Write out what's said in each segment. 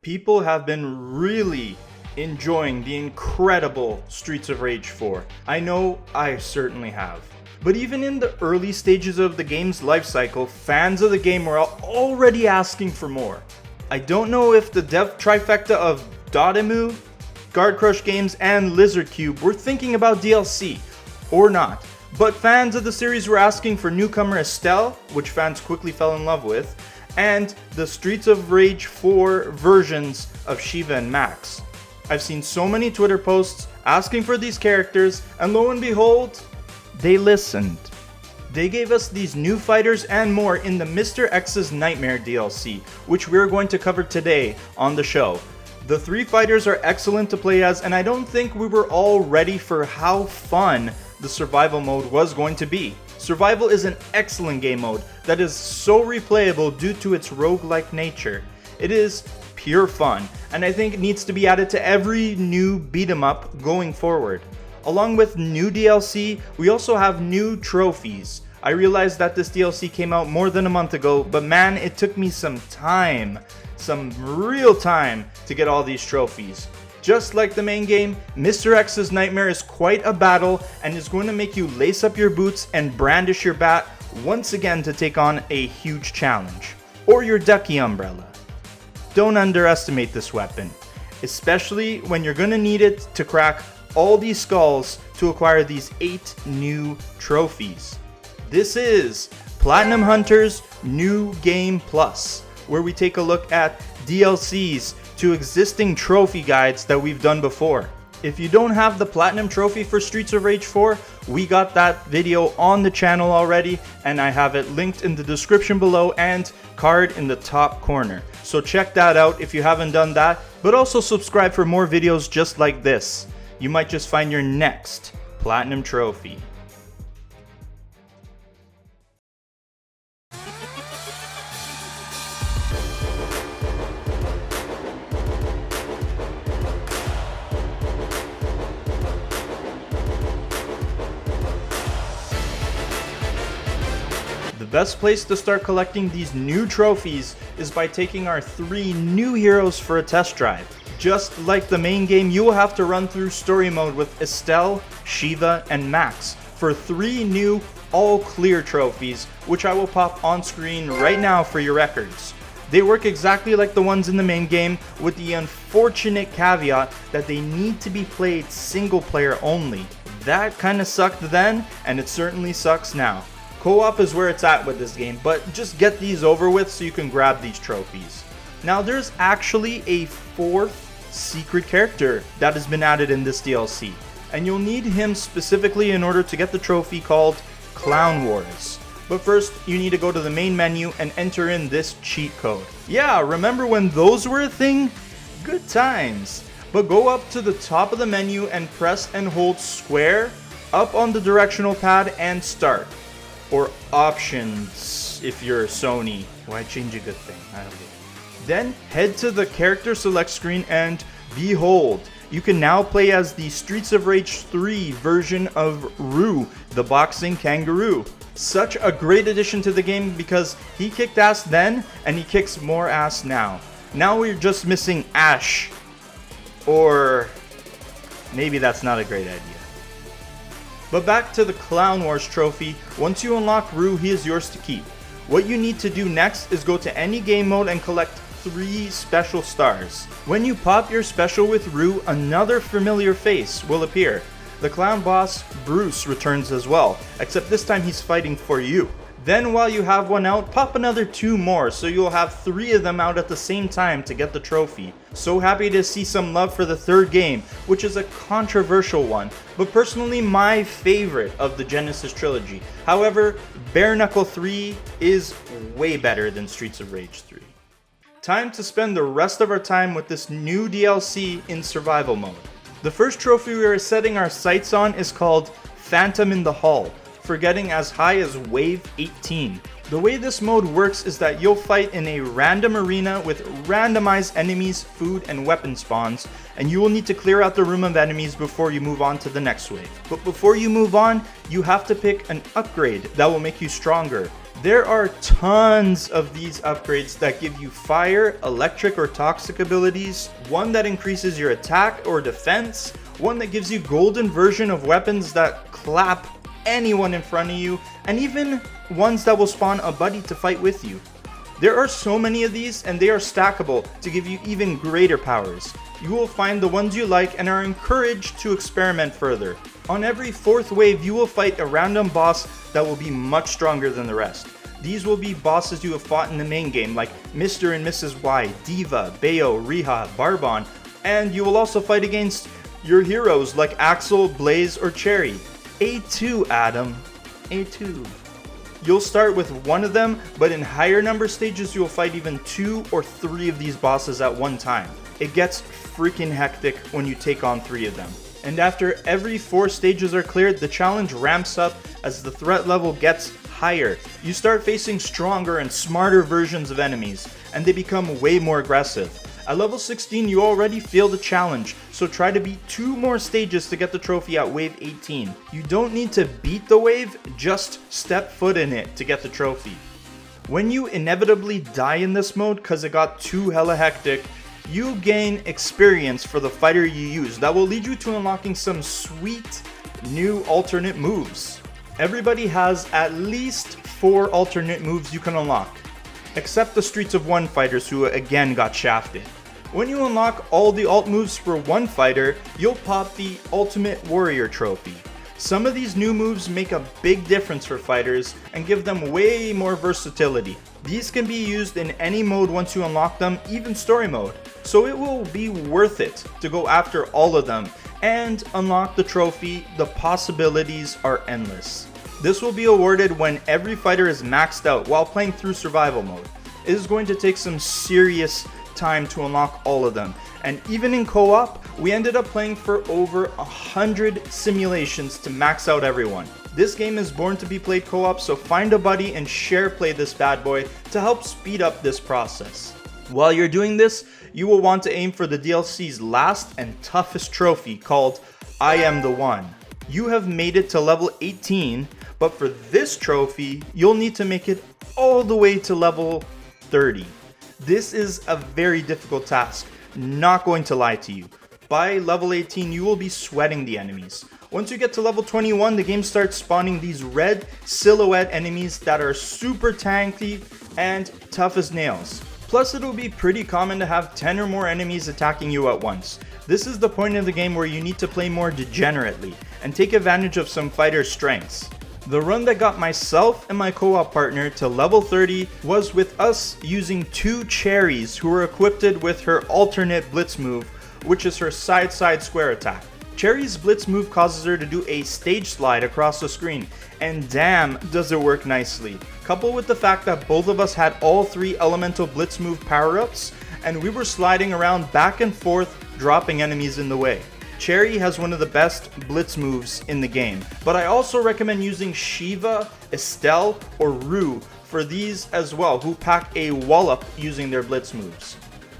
People have been really enjoying the incredible Streets of Rage 4. I know I certainly have. But even in the early stages of the game's life cycle, fans of the game were already asking for more. I don't know if the dev trifecta of Dotemu, Guard Crush Games, and Lizard Cube were thinking about DLC, or not. But fans of the series were asking for newcomer Estelle, which fans quickly fell in love with, and the Streets of Rage 4 versions of Shiva and Max. I've seen so many Twitter posts asking for these characters, and lo and behold, they listened. They gave us these new fighters and more in the Mr. X's Nightmare DLC, which we're going to cover today on the show. The three fighters are excellent to play as, and I don't think we were all ready for how fun the survival mode was going to be. Survival is an excellent game mode that is so replayable due to its roguelike nature. It is pure fun, and I think it needs to be added to every new beat 'em up going forward. Along with new DLC, we also have new trophies. I realized that this DLC came out more than a month ago, but man, it took me some real time to get all these trophies. Just like the main game, Mr. X's Nightmare is quite a battle and is going to make you lace up your boots and brandish your bat once again to take on a huge challenge. Or your ducky umbrella. Don't underestimate this weapon, especially when you're going to need it to crack all these skulls to acquire these 8 new trophies. This is Platinum Hunters New Game Plus, where we take a look at DLCs to existing trophy guides that we've done before. If you don't have the Platinum Trophy for Streets of Rage 4, we got that video on the channel already, and I have it linked in the description below and card in the top corner. So check that out if you haven't done that, but also subscribe for more videos just like this. You might just find your next Platinum Trophy. The best place to start collecting these new trophies is by taking our 3 new heroes for a test drive. Just like the main game, you will have to run through story mode with Estelle, Shiva, and Max for 3 new all clear trophies, which I will pop on screen right now for your records. They work exactly like the ones in the main game, with the unfortunate caveat that they need to be played single player only. That kinda sucked then, and it certainly sucks now. Co-op is where it's at with this game, but just get these over with so you can grab these trophies. Now there's actually a 4th secret character that has been added in this DLC, and you'll need him specifically in order to get the trophy called Clown Wars. But first, you need to go to the main menu and enter in this cheat code. Yeah, remember when those were a thing? Good times. But go up to the top of the menu and press and hold square up on the directional pad and start. Or options if you're Sony. Why change a good thing? I don't know. Then head to the character select screen and behold, you can now play as the Streets of Rage 3 version of Roo, the boxing kangaroo. Such a great addition to the game because he kicked ass then and he kicks more ass now. Now we're just missing Ash. Or maybe that's not a great idea. But back to the Clown Wars trophy, once you unlock Roo, he is yours to keep. What you need to do next is go to any game mode and collect 3 special stars. When you pop your special with Roo, another familiar face will appear. The clown boss, Bruce, returns as well, except this time he's fighting for you. Then while you have one out, pop another 2 more, so you'll have 3 of them out at the same time to get the trophy. So happy to see some love for the 3rd game, which is a controversial one, but personally my favorite of the Genesis trilogy. However, Bare Knuckle 3 is way better than Streets of Rage 3. Time to spend the rest of our time with this new DLC in survival mode. The first trophy we are setting our sights on is called Phantom in the Hall. for getting as high as wave 18. The way this mode works is that you'll fight in a random arena with randomized enemies, food, and weapon spawns, and you will need to clear out the room of enemies before you move on to the next wave. But before you move on, you have to pick an upgrade that will make you stronger. There are tons of these upgrades that give you fire, electric, or toxic abilities, one that increases your attack or defense, one that gives you golden version of weapons that clap anyone in front of you, and even ones that will spawn a buddy to fight with you. There are so many of these, and they are stackable to give you even greater powers. You will find the ones you like and are encouraged to experiment further. On every 4th wave, you will fight a random boss that will be much stronger than the rest. These will be bosses you have fought in the main game, like Mr. and Mrs. Y, Diva, Bayo, Riha, Barbon, and you will also fight against your heroes like Axel, Blaze, or Cherry. A2, Adam. A2. You'll start with one of them, but in higher number stages you'll fight even 2 or 3 of these bosses at one time. It gets freaking hectic when you take on 3 of them. And after every 4 stages are cleared, the challenge ramps up as the threat level gets higher. You start facing stronger and smarter versions of enemies, and they become way more aggressive. At level 16, you already feel the challenge, so try to beat 2 more stages to get the trophy at wave 18. You don't need to beat the wave, just step foot in it to get the trophy. When you inevitably die in this mode because it got too hella hectic, you gain experience for the fighter you use that will lead you to unlocking some sweet new alternate moves. Everybody has at least 4 alternate moves you can unlock, except the Streets of 1 fighters who again got shafted. When you unlock all the alt moves for one fighter, you'll pop the Ultimate Warrior trophy. Some of these new moves make a big difference for fighters and give them way more versatility. These can be used in any mode once you unlock them, even story mode, so it will be worth it to go after all of them and unlock the trophy. The possibilities are endless. This will be awarded when every fighter is maxed out while playing through survival mode. It is going to take some serious time to unlock all of them, and even in co-op, we ended up playing for over 100 simulations to max out everyone. This game is born to be played co-op, so find a buddy and share play this bad boy to help speed up this process. While you're doing this, you will want to aim for the DLC's last and toughest trophy called I Am the One. You have made it to level 18, but for this trophy, you'll need to make it all the way to level 30. This is a very difficult task, not going to lie to you. By level 18, you will be sweating the enemies. Once you get to level 21, the game starts spawning these red silhouette enemies that are super tanky and tough as nails. Plus, it'll be pretty common to have 10 or more enemies attacking you at once. This is the point of the game where you need to play more degenerately and take advantage of some fighters' strengths. The run that got myself and my co-op partner to level 30 was with us using 2 Cherries who were equipped with her alternate blitz move, which is her side square attack. Cherry's blitz move causes her to do a stage slide across the screen, and damn does it work nicely. Coupled with the fact that both of us had all 3 elemental blitz move power-ups, and we were sliding around back and forth, dropping enemies in the way. Cherry has one of the best blitz moves in the game, but I also recommend using Shiva, Estelle, or Rue for these as well, who pack a wallop using their blitz moves.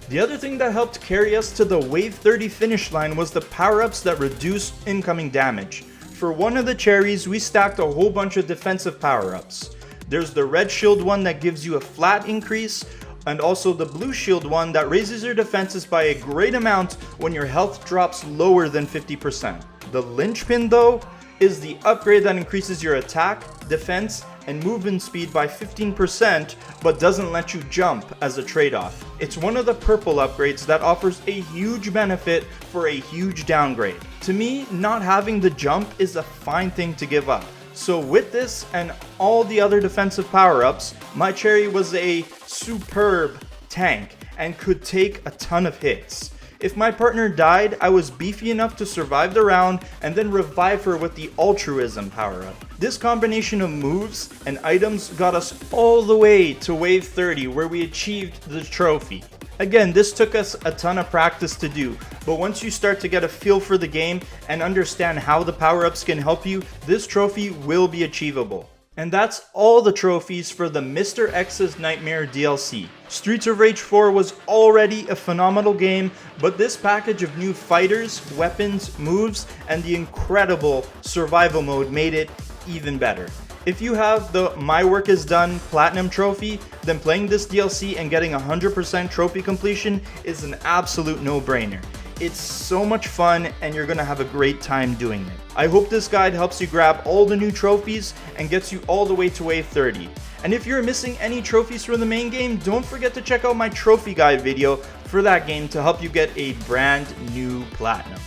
The other thing that helped carry us to the wave 30 finish line was the power-ups that reduce incoming damage. For one of the Cherries, we stacked a whole bunch of defensive power-ups. There's the red shield one that gives you a flat increase, and also the blue shield one that raises your defenses by a great amount when your health drops lower than 50%. The linchpin though is the upgrade that increases your attack, defense, and movement speed by 15%, but doesn't let you jump as a trade-off. It's one of the purple upgrades that offers a huge benefit for a huge downgrade. To me, not having the jump is a fine thing to give up. So with this and all the other defensive power-ups, my Cherry was a superb tank and could take a ton of hits. If my partner died, I was beefy enough to survive the round and then revive her with the Altruism power-up. This combination of moves and items got us all the way to wave 30 where we achieved the trophy. Again, this took us a ton of practice to do, but once you start to get a feel for the game and understand how the power-ups can help you, this trophy will be achievable. And that's all the trophies for the Mr. X's Nightmare DLC. Streets of Rage 4 was already a phenomenal game, but this package of new fighters, weapons, moves, and the incredible survival mode made it even better. If you have the My Work Is Done Platinum trophy, then playing this DLC and getting 100% trophy completion is an absolute no-brainer. It's so much fun and you're gonna have a great time doing it. I hope this guide helps you grab all the new trophies and gets you all the way to wave 30. And if you're missing any trophies from the main game, don't forget to check out my trophy guide video for that game to help you get a brand new platinum.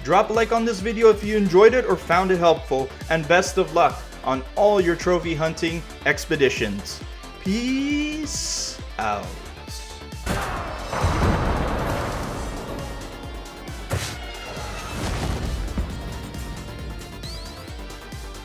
Drop a like on this video if you enjoyed it or found it helpful, and best of luck on all your trophy hunting expeditions. Peace out.